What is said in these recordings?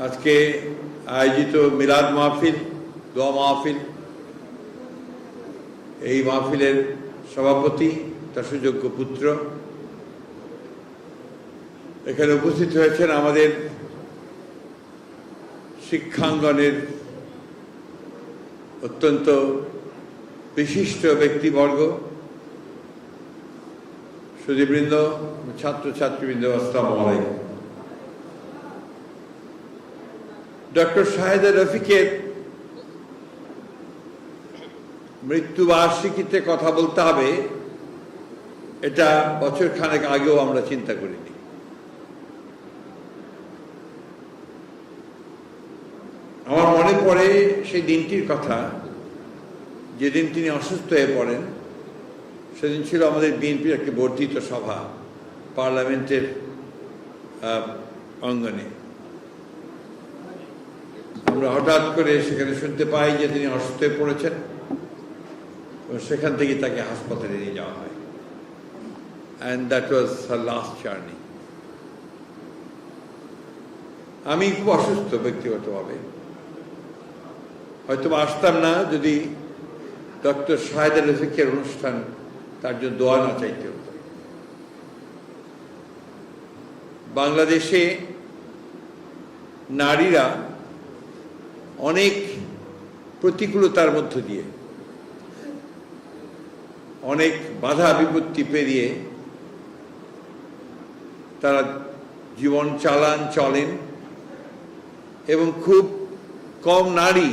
আজকে আয়োজিত মিলাদ মাহফিল, দোয়া মাহফিল, এই মাহফিলের সভাপতি তার সুযোগ্য পুত্র এখানে উপস্থিত হয়েছেন আমাদের শিক্ষাঙ্গনের অত্যন্ত বিশিষ্ট ব্যক্তিবর্গ, সুধীবৃন্দ, ছাত্রছাত্রীবৃন্দ, আসসালামু আলাইকুম। ডক্টর শাহেদা রফিকের মৃত্যুবার্ষিকীতে কথা বলতে হবে, এটা বছর খানেক আগেও আমরা চিন্তা করিনি। আমার মনে পড়ে সেই দিনটির কথা, যেদিন তিনি অসুস্থ হয়ে পড়েন। সেদিন ছিল আমাদের বিএনপির একটি বর্ধিত সভা পার্লামেন্টের অঙ্গনে। আমরা হঠাৎ করে সেখানে শুনতে পাই যে তিনি অসুস্থ হয়ে পড়েছেন এবং সেখান থেকে তাকে হাসপাতালে নিয়ে যাওয়া হয়। And that was her last journey. আমি খুব অসুস্থ ব্যক্তিগতভাবে, হয়তো আসতাম না যদি ডক্টর শাহেদা রফিকের অনুষ্ঠান তার জন্য দোয়া না চাইতে হতো। বাংলাদেশে নারীরা অনেক প্রতিকূলতার মধ্য দিয়ে, অনেক বাধা বিপত্তি পেরিয়ে তারা জীবন চলেন এবং খুব কম নারী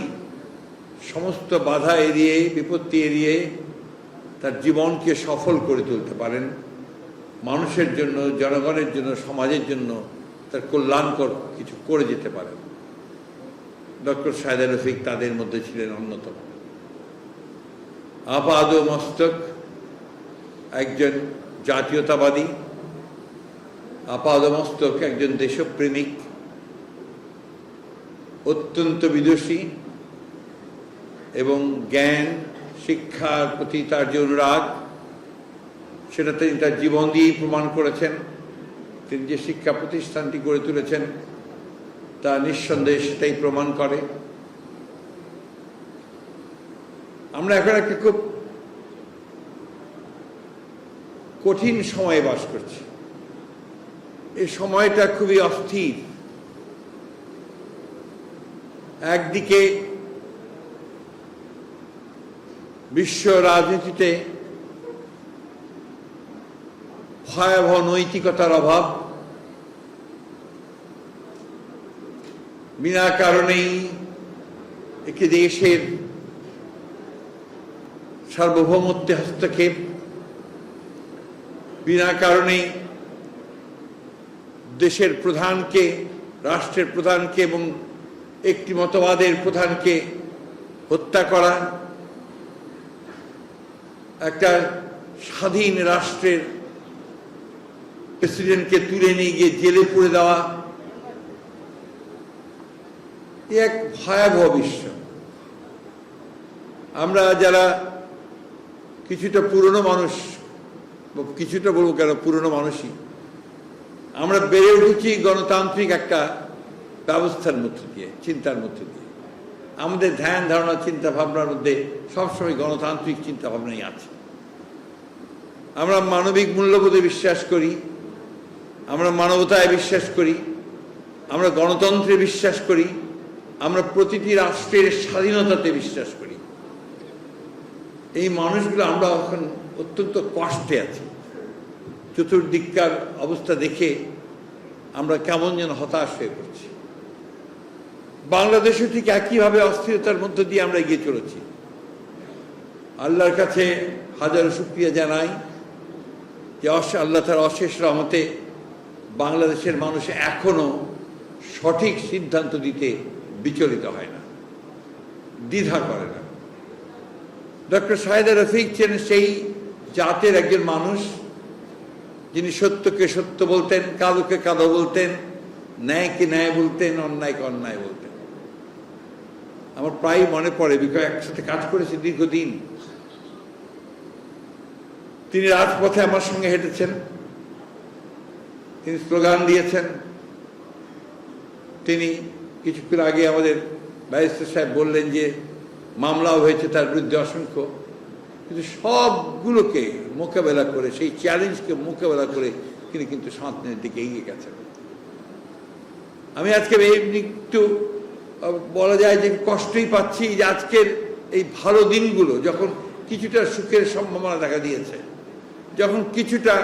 সমস্ত বাধা এড়িয়ে, বিপত্তি এড়িয়ে তার জীবনকে সফল করে তুলতে পারেন, মানুষের জন্য, জনগণের জন্য, সমাজের জন্য তার কল্যাণকর কিছু করে যেতে পারেন। ডক্টর শাহেদা রফিক তাদের মধ্যে ছিলেন অন্যতম। আপাদ মস্তক একজন জাতীয়তাবাদী, আপাদ মস্তক একজন দেশপ্রেমিক, অত্যন্ত বিদুষী এবং জ্ঞান শিক্ষার প্রতি তার যে অনুরাগ, সেটা তিনি তার জীবন দিয়েই প্রমাণ করেছেন। তিনি যে শিক্ষা প্রতিষ্ঠানটি গড়ে তুলেছেন তা নিঃসন্দেহে সেটাই প্রমাণ করে। আমরা এখন একটা খুব কঠিন সময়ে বাস করছি। এই সময়টা খুবই অস্থির। একদিকে বিশ্ব রাজনীতিতে ভয়াবহ নৈতিকতার অভাব, বিনা কারণেই একটি দেশের সার্বভৌমত্বে হস্তক্ষেপ, বিনা কারণেই দেশের প্রধানকে, রাষ্ট্রের প্রধানকে এবং একটি মতবাদের প্রধানকে হত্যা করা, একটা স্বাধীন রাষ্ট্রের প্রেসিডেন্টকে তুলে নিয়ে গিয়ে জেলে পুরে দেওয়া, এক ভয়াবহ বিশ্ব। আমরা যারা কিছুটা পুরনো মানুষ, কিছুটা বলবো কেন, পুরনো মানুষই, আমরা বেড়ে উঠেছি গণতান্ত্রিক একটা ব্যবস্থার মধ্য দিয়ে, চিন্তার মধ্য দিয়ে। আমাদের ধ্যান ধারণা, চিন্তা ভাবনার মধ্যে সবসময় গণতান্ত্রিক চিন্তা ভাবনাই আছে। আমরা মানবিক মূল্যবোধে বিশ্বাস করি, আমরা মানবতায় বিশ্বাস করি, আমরা গণতন্ত্রে বিশ্বাস করি, আমরা প্রতিটি রাষ্ট্রের স্বাধীনতাতে বিশ্বাস করি। এই মানুষগুলো আমরা এখন অত্যন্ত কষ্টে আছি। চতুর্দিককার অবস্থা দেখে আমরা কেমন যেন হতাশ হয়ে পড়ছি। বাংলাদেশও ঠিক একইভাবে অস্থিরতার মধ্য দিয়ে আমরা এগিয়ে চলেছি। আল্লাহর কাছে হাজারো শুকরিয়া জানাই যে আল্লাহ তার অশেষ রহমতে বাংলাদেশের মানুষ এখনো সঠিক সিদ্ধান্ত দিতে বিচলিত হয় না, দ্বিধা করে না। ডক্টর শাহেদা রফিক ছিলেন সেই জাতের একজন মানুষ যিনি সত্যকে সত্য বলতেন, কালোকে কালো বলতেন, ন্যায়কে ন্যায় বলতেন, অন্যায়কে অন্যায় বলতেন। আমার প্রায় মনে পড়ে, বিকজ একসাথে কাজ করেছি দীর্ঘদিন। তিনি রাজপথে আমার সঙ্গে হেঁটেছেন, তিনি স্লোগান দিয়েছেন, তিনি কিছুক্ষণ আগে আমাদের ব্যারিস্টার সাহেব বললেন যে মামলাও হয়েছে তার বিরুদ্ধে অসংখ্য, কিন্তু সবগুলোকে মোকাবেলা করে, সেই চ্যালেঞ্জকে মোকাবেলা করে তিনি কিন্তু সমাধানের দিকে এগিয়ে গেছেন। আমি আজকে একটু বলা যায় যে কষ্টই পাচ্ছি যে আজকের এই ভালো দিনগুলো যখন কিছুটা সুখের সম্ভাবনা দেখা দিয়েছে, যখন কিছুটা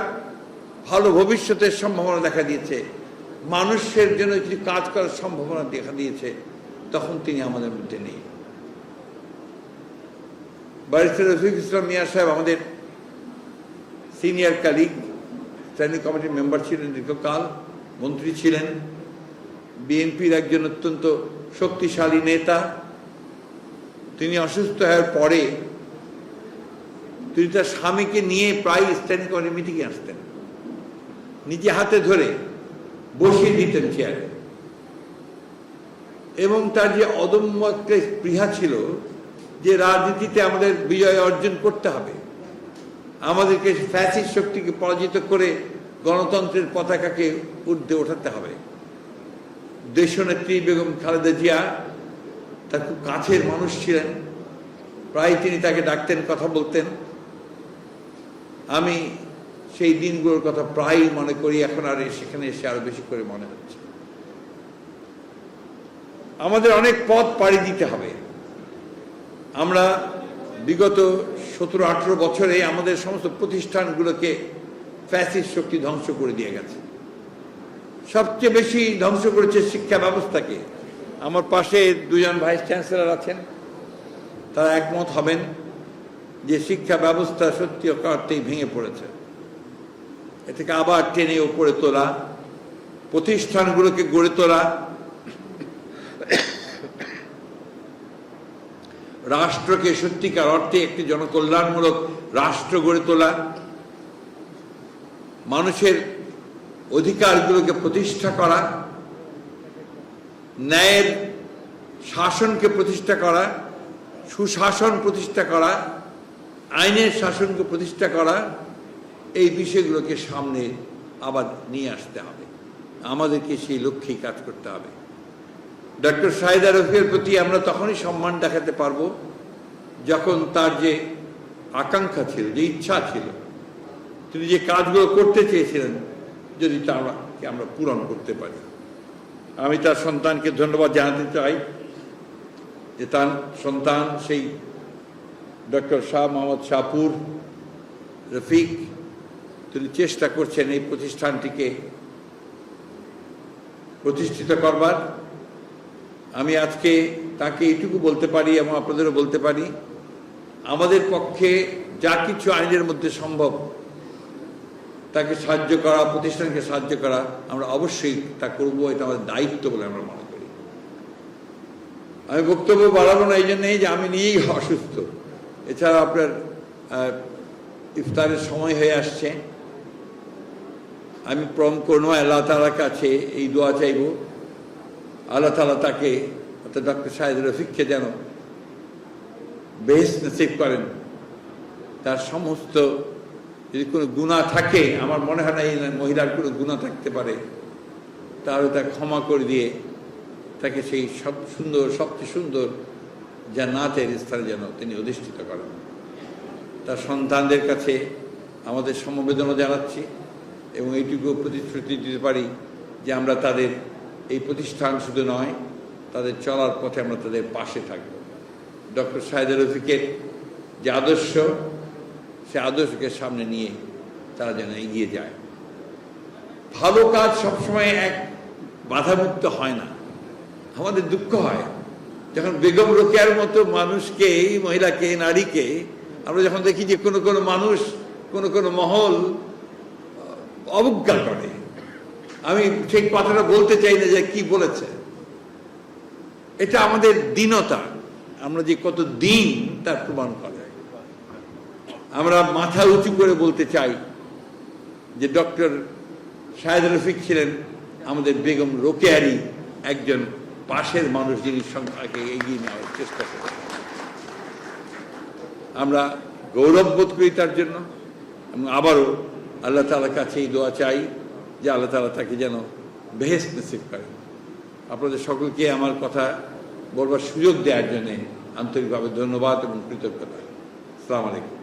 ভালো ভবিষ্যতের সম্ভাবনা দেখা দিয়েছে, মানুষের জন্য কিছু কাজ করার সম্ভাবনা দেখা দিয়েছে, তখন তিনি আমাদের মধ্যে নেই। ব্যারিস্টার রফিক ইসলাম মিয়া সাহেব আমাদের সিনিয়র কালিগ, স্ট্যান্ডিং কমিটির মেম্বার ছিলেন, দীর্ঘকাল মন্ত্রী ছিলেন, বিএনপির একজন অত্যন্ত শক্তিশালী নেতা। তিনি অসুস্থ হওয়ার পরে তিনি তার স্বামীকে নিয়ে প্রায় স্ট্যান্ডিং কমিটি মিটিংয়ে আসতেন, নিজে হাতে ধরে বসিয়ে দিতেন চেয়ারে, এবং তার যে অদম্য একটা স্পৃহা ছিল যে রাজনীতিতে আমাদের বিজয় অর্জন করতে হবে, আমাদেরকে ফ্যাসিস্ট শক্তিকে পরাজিত করে গণতন্ত্রের পতাকাকে ঊর্ধ্বে ওঠাতে হবে। দেশনেত্রী বেগম খালেদা জিয়া তার খুব কাছের মানুষ ছিলেন, প্রায় তিনি তাকে ডাকতেন, কথা বলতেন। আমি সেই দিনগুলোর কথা প্রায় মনে করি, এখন আর সেখানে এসে আরো বেশি করে মনে হচ্ছে। আমাদের অনেক পথ পাড়ি দিতে হবে। আমরা বিগত 17-18 বছরে আমাদের সমস্ত প্রতিষ্ঠানগুলোকে ফ্যাসিস্ট শক্তি ধ্বংস করে দিয়ে গেছে। সবচেয়ে বেশি ধ্বংস করেছে শিক্ষা ব্যবস্থাকে। আমার পাশে দুজন ভাইস চ্যান্সেলর আছেন, তারা একমত হবেন যে শিক্ষা ব্যবস্থা সত্যি অর্থেই ভেঙে পড়েছে। এটাকে আবার টেনে উপরে তোলা, প্রতিষ্ঠানগুলোকে গড়ে তোলা, রাষ্ট্রকে সত্যিকার অর্থে একটি জনকল্যাণমূলক রাষ্ট্র গড়ে তোলা, মানুষের অধিকারগুলোকে প্রতিষ্ঠা করা, ন্যায়ের শাসনকে প্রতিষ্ঠা করা, সুশাসন প্রতিষ্ঠা করা, আইনের শাসনকে প্রতিষ্ঠা করা, এই বিষয়গুলোকে সামনে আবার নিয়ে আসতে হবে। আমাদেরকে সেই লক্ষ্যেই কাজ করতে হবে। ডক্টর সাইদা রফিকের প্রতি আমরা তখনই সম্মান দেখাতে পারবো যখন তার যে আকাঙ্ক্ষা ছিল, যে ইচ্ছা ছিল, তিনি যে কাজগুলো করতে চেয়েছিলেন, যদি তা আমরা পূরণ করতে পারি। আমি তার সন্তানকে ধন্যবাদ জানাতে চাই যে তার সন্তান সেই ডক্টর শাহ মোহাম্মদ শাহপুর রফিক, তিনি চেষ্টা করছেন এই প্রতিষ্ঠানটিকে প্রতিষ্ঠিত করবার। আমি আজকে তাকে এইটুকু বলতে পারি এবং আপনাদেরও বলতে পারি, আমাদের পক্ষে যা কিছু আইনের মধ্যে সম্ভব তাকে সাহায্য করা, প্রতিষ্ঠানকে সাহায্য করা, আমরা অবশ্যই তা করবো। এটা আমাদের দায়িত্ব বলে আমরা মনে করি। আমি বক্তব্য বাড়াবো না এই জন্যই যে আমি নিয়েই অসুস্থ। এছাড়া আপনার ইফতারের সময় হয়ে আসছে। আমি প্রম করবো আল্লাহ তাআলার কাছে এই দোয়া চাইব, আল্লাহ তাআলা তাকে অর্থাৎ ডক্টর সাইদা রফিককে যেন বেহেশত নসিব করেন। তার সমস্ত যদি কোনো গুনাহ থাকে, আমার মনে হয় না এই মহিলার কোনো গুনাহ থাকতে পারে, তাহলে তা ক্ষমা করে দিয়ে তাকে সেই সব সুন্দর, সবচেয়ে সুন্দর জান্নাতের স্থানে যেন তিনি অধিষ্ঠিত করেন। তার সন্তানদের কাছে আমাদের সমবেদনা জানাচ্ছি এবং এইটুকু প্রতিশ্রুতি দিতে পারি যে আমরা তাদের এই প্রতিষ্ঠান শুধু নয়, তাদের চলার পথে আমরা তাদের পাশে থাকব। ডক্টর সাইদা রফিকের যে আদর্শ, সে আদর্শকে সামনে নিয়ে তারা যেন এগিয়ে যায়। ভালো কাজ সবসময় এক বাধামুক্ত হয় না। আমাদের দুঃখ হয় যখন বেগম রোকেয়ার মতো মানুষকে, এই মহিলাকে, নারীকে আমরা যখন দেখি যে কোনো কোনো মানুষ, কোনো কোনো মহল অবজ্ঞা করে। আমি সেই কথাটা বলতে চাই না যে কি বলেছে, এটা আমাদের দীনতা, আমরা যে কত দিন তার প্রমাণ করে। আমরা মাথা উঁচু করে বলতে চাই যে ডক্টর সাইদা রফিক ছিলেন আমাদের বেগম রোকেয়ারই একজন পাশের মানুষ, যিনি সংখ্যাকে এগিয়ে নেওয়ার চেষ্টা করেন। আমরা গৌরব বোধ করি তার জন্য এবং আবারও আল্লাহ তাআলার কাছে এই দোয়া চাই যে আল্লাহ তাআলা তাকে যেন বেহেশত নসিব করেন। আপনাদের সকলকে আমার কথা বলবার সুযোগ দেওয়ার জন্য আন্তরিকভাবে ধন্যবাদ এবং কৃতজ্ঞতা। আসসালামু আলাইকুম।